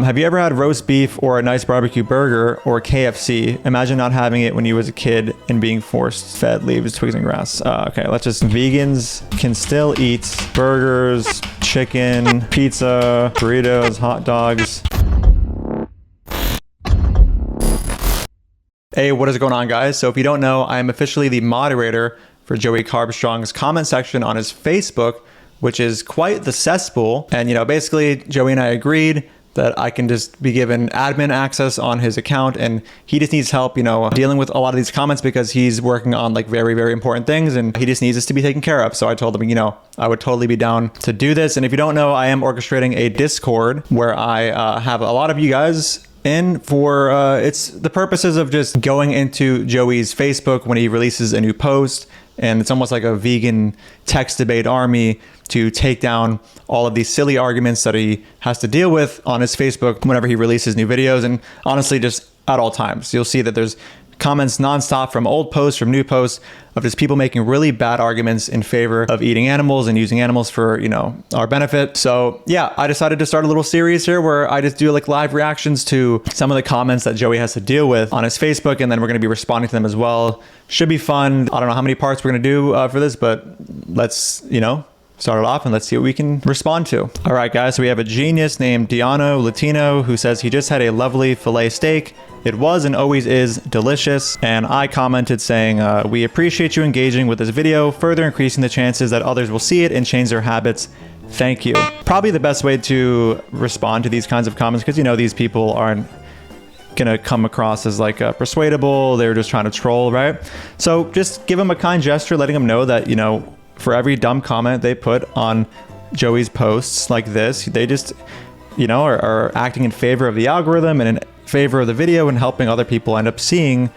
Have you ever had roast beef or a nice barbecue burger or KFC? Imagine not having it when you was a kid and being forced fed leaves, twigs, and grass. Okay, let's just... Vegans can still eat burgers, chicken, pizza, burritos, hot dogs. Hey, what is going on, guys? So if you don't know, I am officially the moderator for Joey Carbstrong's comment section on his Facebook, which is quite the cesspool. And, you know, basically, Joey and I agreed that I can just be given admin access on his account, and he just needs help, you know, dealing with a lot of these comments because he's working on like very, very important things, and he just needs this to be taken care of. So I told him, you know, I would totally be down to do this. And if you don't know, I am orchestrating a Discord where I have a lot of you guys in for it's the purposes of just going into Joey's Facebook when he releases a new post, and it's almost like a vegan text debate army to take down all of these silly arguments that he has to deal with on his Facebook whenever he releases new videos, and honestly just at all times. You'll see that there's comments nonstop from old posts, from new posts, of just people making really bad arguments in favor of eating animals and using animals for, you know, our benefit. So yeah, I decided to start a little series here where I just do like live reactions to some of the comments that Joey has to deal with on his Facebook, and then we're going to be responding to them as well. Should be fun. I don't know how many parts we're going to do for this, but let's, you know, start it off and let's see what we can respond to. All right, guys, so we have a genius named Diano Latino who says he just had a lovely filet steak. It was and always is delicious. And I commented saying, we appreciate you engaging with this video, further increasing the chances that others will see it and change their habits. Thank you. Probably the best way to respond to these kinds of comments, because, you know, these people aren't gonna come across as like persuadable. They're just trying to troll, right? So just give them a kind gesture, letting them know that, you know, for every dumb comment they put on Joey's posts like this, they just, you know, are acting in favor of the algorithm and in favor of the video and helping other people end up seeing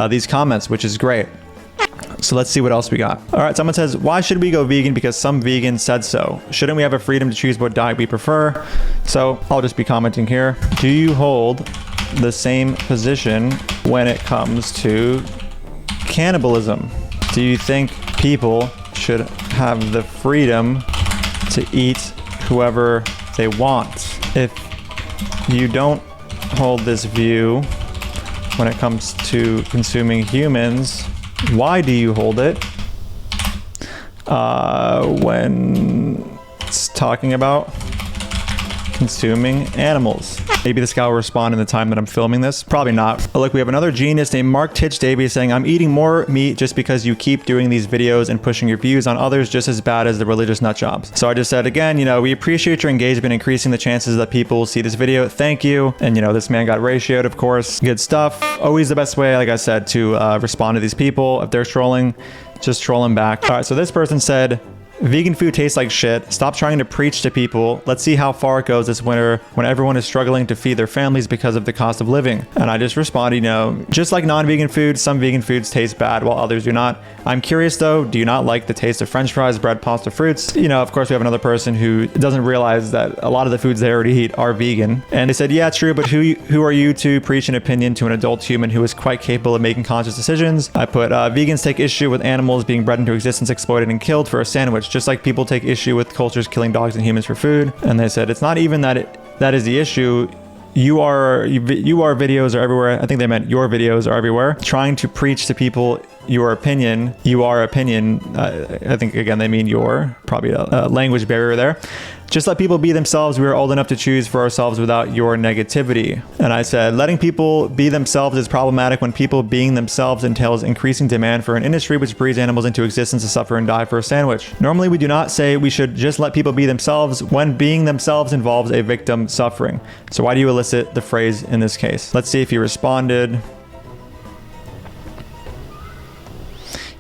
these comments, which is great. So let's see what else we got. All right, someone says, why should we go vegan? Because some vegans said so. Shouldn't we have a freedom to choose what diet we prefer? So I'll just be commenting here. Do you hold the same position when it comes to cannibalism? Do you think people should have the freedom to eat whoever they want? If you don't hold this view when it comes to consuming humans, why do you hold it when it's talking about consuming animals? Maybe this guy will respond in the time that I'm filming this. Probably not. But look, we have another genius named Mark Titch Davies saying, I'm eating more meat just because you keep doing these videos and pushing your views on others just as bad as the religious nut jobs. So I just said, again, you know, we appreciate your engagement, increasing the chances that people will see this video. Thank you. And, you know, this man got ratioed, of course. Good stuff. Always the best way, like I said, to respond to these people. If they're trolling, just troll them back. All right, so this person said, vegan food tastes like shit. Stop trying to preach to people. Let's see how far it goes this winter when everyone is struggling to feed their families because of the cost of living. And I just responded, you know, just like non-vegan food, some vegan foods taste bad while others do not. I'm curious though, do you not like the taste of French fries, bread, pasta, fruits? You know, of course we have another person who doesn't realize that a lot of the foods they already eat are vegan. And they said, yeah, true, but who are you to preach an opinion to an adult human who is quite capable of making conscious decisions? I put, vegans take issue with animals being bred into existence, exploited, and killed for a sandwich, just like people take issue with cultures killing dogs and humans for food. And they said, it's not even that is the issue. Your videos are everywhere. I think they meant your videos are everywhere. Trying to preach to people your opinion, I think, again, they mean your, probably a language barrier there. Just let people be themselves. We are old enough to choose for ourselves without your negativity. And I said, letting people be themselves is problematic when people being themselves entails increasing demand for an industry which breeds animals into existence to suffer and die for a sandwich. Normally, we do not say we should just let people be themselves when being themselves involves a victim suffering. So why do you elicit the phrase in this case? Let's see if he responded.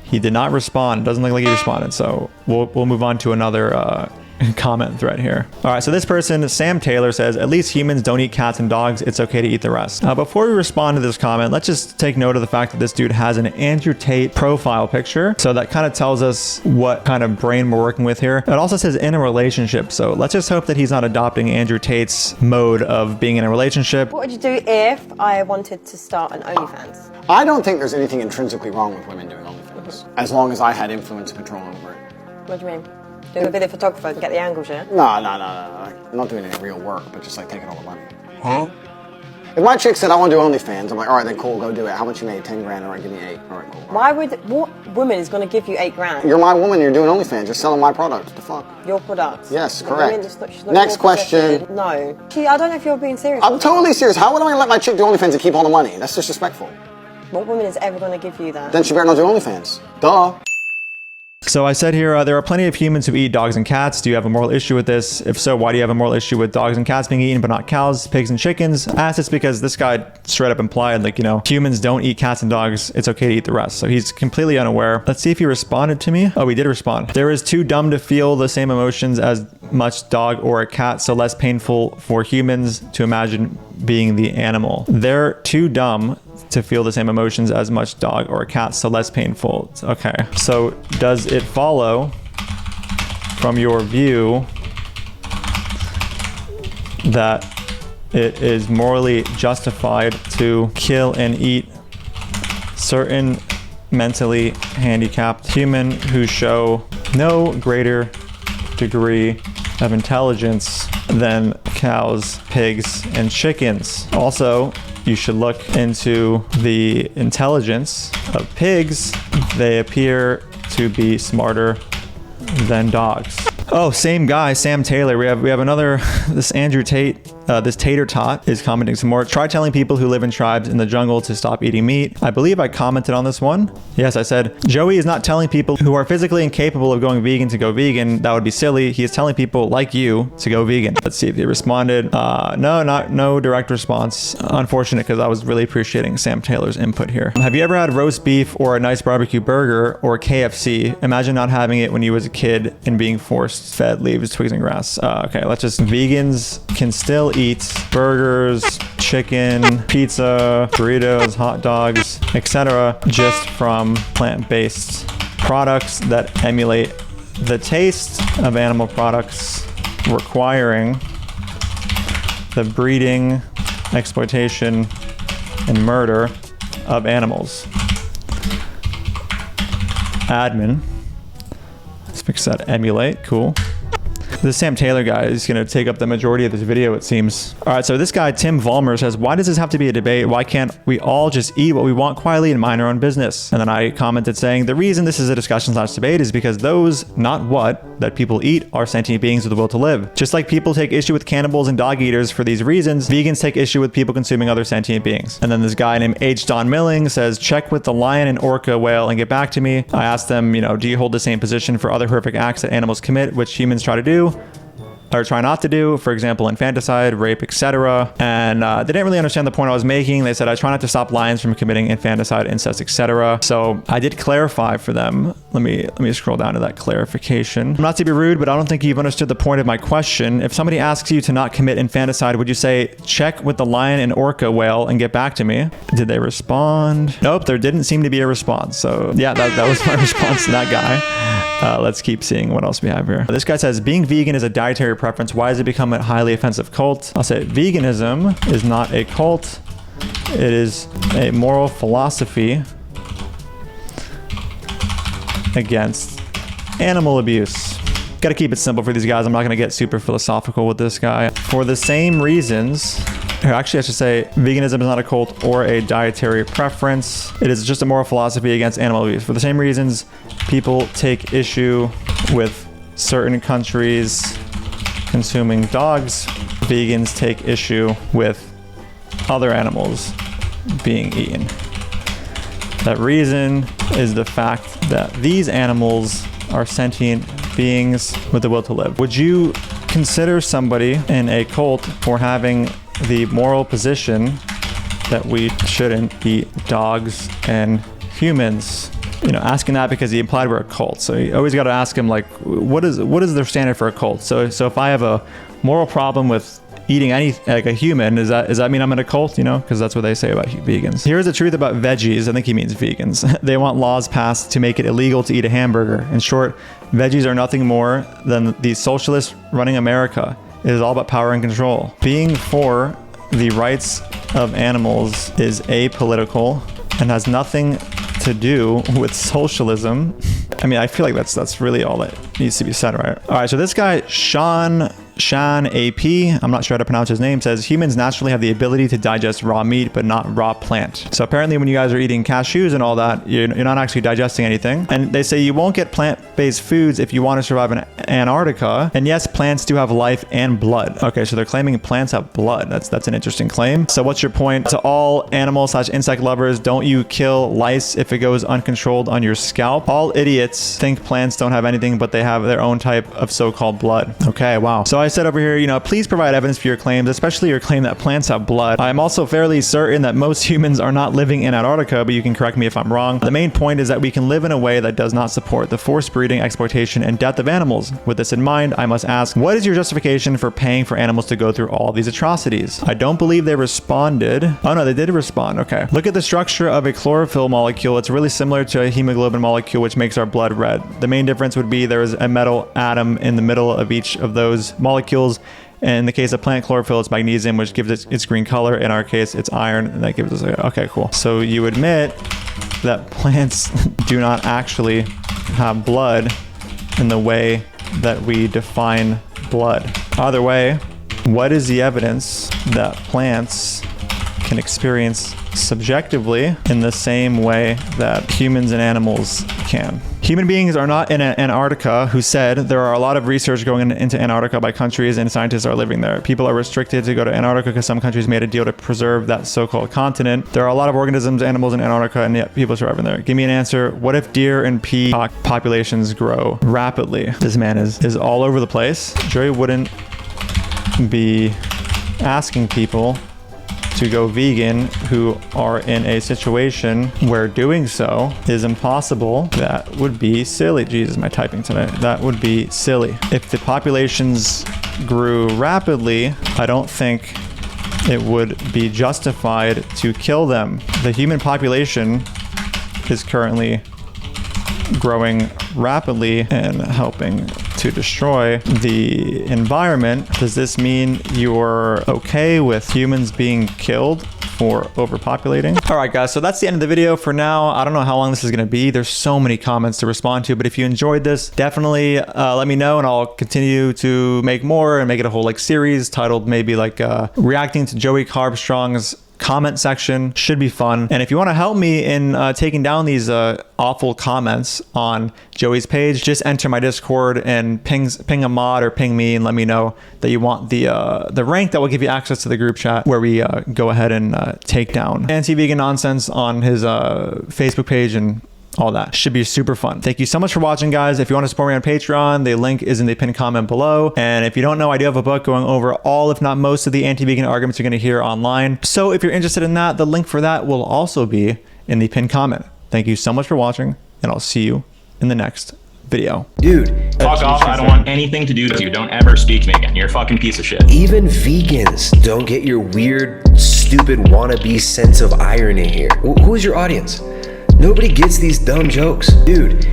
He did not respond. It doesn't look like he responded. So we'll move on to another comment thread here. All right, so this person, Sam Taylor, says, at least humans don't eat cats and dogs. It's okay to eat the rest. Before we respond to this comment, let's just take note of the fact that this dude has an Andrew Tate profile picture. So that kind of tells us what kind of brain we're working with here. It also says in a relationship. So let's just hope that he's not adopting Andrew Tate's mode of being in a relationship. What would you do if I wanted to start an OnlyFans? I don't think there's anything intrinsically wrong with women doing OnlyFans, as long as I had influence and control over it. What do you mean? Doing a video photographer and get the angles, yeah? No. I'm not doing any real work, but just like taking all the money. If my chick said I want to do OnlyFans, I'm like, all right, then cool, go do it. How much you made? 10 grand. All right, give me 8. All right, cool. What woman is going to give you 8 grand? You're my woman. You're doing OnlyFans. You're selling my product. What the fuck? Your product. Yes, The correct. woman just she's not Next your question. possession. No. Gee, I don't know if you're being serious. I'm totally serious. How would I let my chick do OnlyFans and keep all the money? That's disrespectful. What woman is ever going to give you that? Then she better not do OnlyFans. Duh. So I said here, there are plenty of humans who eat dogs and cats. Do you have a moral issue with this? If so, why do you have a moral issue with dogs and cats being eaten but not cows, pigs, and chickens? I asked this because this guy straight up implied, like, you know, humans don't eat cats and dogs. It's okay to eat the rest. So he's completely unaware. Let's see if he responded to me. Oh, he did respond. There is too dumb to feel the same emotions as much dog or a cat, so less painful for humans to imagine being the animal. They're too dumb to feel the same emotions as much dog or a cat, so less painful. Okay, so does it follow from your view that it is morally justified to kill and eat certain mentally handicapped human who show no greater degree of intelligence than cows, pigs, and chickens? Also, you should look into the intelligence of pigs. They appear to be smarter than dogs. Oh, same guy, Sam Taylor. We have another, this Andrew Tate, this Tater Tot is commenting some more. Try telling people who live in tribes in the jungle to stop eating meat. I believe I commented on this one. Yes, I said, Joey is not telling people who are physically incapable of going vegan to go vegan. That would be silly. He is telling people like you to go vegan. Let's see if he responded. No direct response. Unfortunate, because I was really appreciating Sam Taylor's input here. Have you ever had roast beef or a nice barbecue burger or KFC? Imagine not having it when you was a kid and being forced fed leaves, twigs, and grass. Okay, let's just, vegans can still eat burgers, chicken, pizza, burritos, hot dogs, etc. just from plant-based products that emulate the taste of animal products, requiring the breeding, exploitation, and murder of animals. Admin. Let's fix that. Emulate. Cool. The Sam Taylor guy is going to take up the majority of this video, it seems. All right, so this guy, Tim Vollmer, says, why does this have to be a debate? Why can't we all just eat what we want quietly and mind our own business? And then I commented saying, the reason this is a discussion/debate is because those, not what, that people eat are sentient beings with the will to live. Just like people take issue with cannibals and dog eaters for these reasons, vegans take issue with people consuming other sentient beings. And then this guy named H. Don Milling says, check with the lion and orca whale and get back to me. I asked them, you know, do you hold the same position for other horrific acts that animals commit, which humans try to do? Or try not to do, for example, infanticide, rape, etc. And they didn't really understand the point I was making. They said, I try not to stop lions from committing infanticide, incest, etc. So I did clarify for them. Let me scroll down to that clarification. Not to be rude, but I don't think you've understood the point of my question. If somebody asks you to not commit infanticide, would you say, check with the lion and orca whale and get back to me? Did they respond? Nope, there didn't seem to be a response. So yeah, that was my response to that guy. Let's keep seeing what else we have here. This guy says, being vegan is a dietary preference. Why has it become a highly offensive cult? I'll say veganism is not a cult. It is a moral philosophy against animal abuse. Got to keep it simple for these guys. I'm not going to get super philosophical with this guy. For the same reasons, actually I should say veganism is not a cult or a dietary preference. It is just a moral philosophy against animal abuse. For the same reasons, people take issue with certain countries consuming dogs, vegans take issue with other animals being eaten. That reason is the fact that these animals are sentient beings with the will to live. Would you consider somebody in a cult for having the moral position that we shouldn't eat dogs and humans? You know, asking that because he implied we're a cult. So you always got to ask him, like, what is their standard for a cult? So if I have a moral problem with eating like a human, does that mean I'm in a cult? You know, because that's what they say about vegans. Here's the truth about veggies. I think he means vegans. They want laws passed to make it illegal to eat a hamburger. In short, veggies are nothing more than the socialists running America. It is all about power and control. Being for the rights of animals is apolitical and has nothing to do with socialism. I mean, I feel like that's really all that needs to be said, right? All right, so this guy, Sean Shan AP, I'm not sure how to pronounce his name, says humans naturally have the ability to digest raw meat, but not raw plant. So apparently when you guys are eating cashews and all that, you're not actually digesting anything. And they say you won't get plant-based foods if you want to survive in Antarctica. And yes, plants do have life and blood. Okay, so they're claiming plants have blood. That's an interesting claim. So what's your point to all animal/insect lovers? Don't you kill lice if it goes uncontrolled on your scalp? All idiots think plants don't have anything, but they have their own type of so-called blood. Okay, wow. So I said over here, please provide evidence for your claims, especially your claim that plants have blood. I'm also fairly certain that most humans are not living in Antarctica, but you can correct me if I'm wrong. The main point is that we can live in a way that does not support the forced breeding, exploitation, and death of animals. With this in mind, I must ask, what is your justification for paying for animals to go through all these atrocities? I don't believe they responded. Oh no, they did respond. Okay. Look at the structure of a chlorophyll molecule. It's really similar to a hemoglobin molecule, which makes our blood red. The main difference would be there is a metal atom in the middle of each of those molecules. And in the case of plant chlorophyll, it's magnesium, which gives it its green color. In our case, it's iron, and that gives us okay, cool. So you admit that plants do not actually have blood in the way that we define blood. Either way, what is the evidence that plants can experience subjectively in the same way that humans and animals can? Human beings are not in Antarctica, who said there are a lot of research going into Antarctica by countries and scientists are living there. People are restricted to go to Antarctica because some countries made a deal to preserve that so-called continent. There are a lot of organisms, animals in Antarctica, and yet people survive in there. Give me an answer. What if deer and peacock populations grow rapidly? This man is all over the place. Joey wouldn't be asking people to go vegan who are in a situation where doing so is impossible. That would be silly. Jesus, my typing tonight. That would be silly. If the populations grew rapidly, I don't think it would be justified to kill them. The human population is currently growing rapidly and helping to destroy the environment. Does this mean you're okay with humans being killed for overpopulating? All right, guys, so that's the end of the video for now. I don't know how long this is going to be. There's so many comments to respond to, but if you enjoyed this, definitely let me know and I'll continue to make more and make it a whole series titled maybe reacting to Joey Carbstrong's comment section. Should be fun. And if you want to help me in taking down these awful comments on Joey's page, just enter my Discord and ping a mod or ping me and let me know that you want the rank that will give you access to the group chat where we go ahead and take down anti-vegan nonsense on his Facebook page and all that. Should be super fun. Thank you so much for watching, guys. If you want to support me on Patreon, the link is in the pinned comment below. And if you don't know, I do have a book going over all, if not most, of the anti-vegan arguments you're going to hear online. So if you're interested in that, the link for that will also be in the pinned comment. Thank you so much for watching, and I'll see you in the next video. Dude. Fuck off. I don't want anything to do with you. Don't ever speak to me again. You're a fucking piece of shit. Even vegans don't get your weird, stupid wannabe sense of irony here. Who is your audience? Nobody gets these dumb jokes. Dude,